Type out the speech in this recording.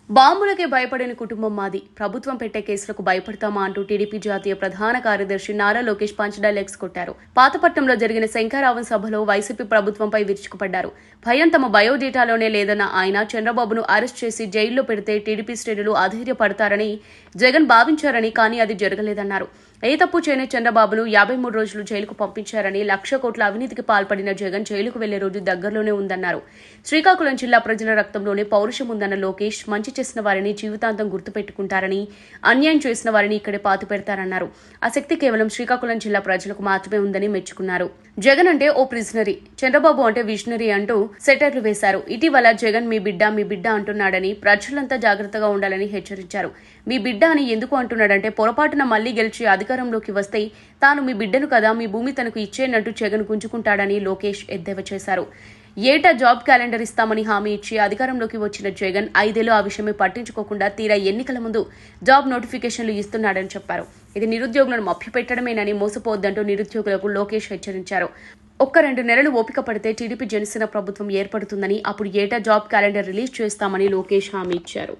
బాంబులకే భయపడిన కుటుంబం మాది. ప్రభుత్వం పెట్టే కేసులకు భయపడతామా అంటూ టీడీపీ జాతీయ ప్రధాన కార్యదర్శి నారా లోకేష్ పంచ్ డైలాగ్స్ కొట్టారు. పాతపట్నంలో జరిగిన శంఖారావం సభలో వైసీపీ ప్రభుత్వంపై విరుచుకుపడ్డారు. భయం తమ బయోడేటాలోనే లేదన్న ఆయన చంద్రబాబును అరెస్ట్ చేసి జైల్లో పెడితే టీడీపీ శ్రేణులు అధైర్యపడతారని జగన్ భావించారని, కానీ అది జరగలేదన్నారు. ఏ తప్పు చేయని చంద్రబాబును 53 రోజులు జైలుకు పంపించారని, 1,00,000 కోట్ల అవినీతికి పాల్పడిన జగన్ జైలుకు వెళ్లే రోజు దగ్గరలోనే ఉందన్నారు. శ్రీకాకుళం జిల్లా ప్రజల రక్తంలోనే పౌరుషం ఉందన్న లోకేష్, మంచి చేసిన వారిని జీవితాంతం గుర్తుపెట్టుకుంటారని, అన్యాయం చేసిన వారిని ఇక్కడే పాతి పెడతారన్నారు. ఆ శక్తి కేవలం శ్రీకాకుళం జిల్లా ప్రజలకు మాత్రమే ఉందని మెచ్చుకున్నారు. జగన్ అంటే ఓ ప్రిజనరీ, చంద్రబాబు అంటే విజనరీ అంటూ సెటైర్లు వేశారు. ఇటీవల జగన్ మీ బిడ్డ అంటున్నాడని, ప్రజలంతా జాగ్రత్తగా ఉండాలని హెచ్చరించారు. మీ బిడ్డ అని ఎందుకు అంటున్నాడంటే, పొరపాటున మళ్లీ గెలిచి అధికారంలోకి వస్తే తాను మీ బిడ్డను కదా, మీ భూమి తనకు ఇచ్చేనట్టు జగన్ గుంజుకుంటాడని లోకేష్ ఎద్దేవా చేశారు. ఏటా జాబ్ క్యాలెండర్ ఇస్తామని హామీ ఇచ్చి అధికారంలోకి వచ్చిన జగన్ 5 ఏళ్లు ఆ విషయమే పట్టించుకోకుండా తీరా ఎన్నికల ముందు జాబ్ నోటిఫికేషన్లు ఇస్తున్నాడని చెప్పారు. ఇది నిరుద్యోగులను మభ్యపెట్టడమేనని, మోసపోవద్దంటూ నిరుద్యోగులకు లోకేష్ హెచ్చరించారు. ఒక్క 2 నెలలు ఓపిక పడితే టీడీపీ జనసేన ప్రభుత్వం ఏర్పడుతుందని, అప్పుడు ఏటా జాబ్ క్యాలెండర్ రిలీజ్ చేస్తామని లోకేష్ హామీ ఇచ్చారు.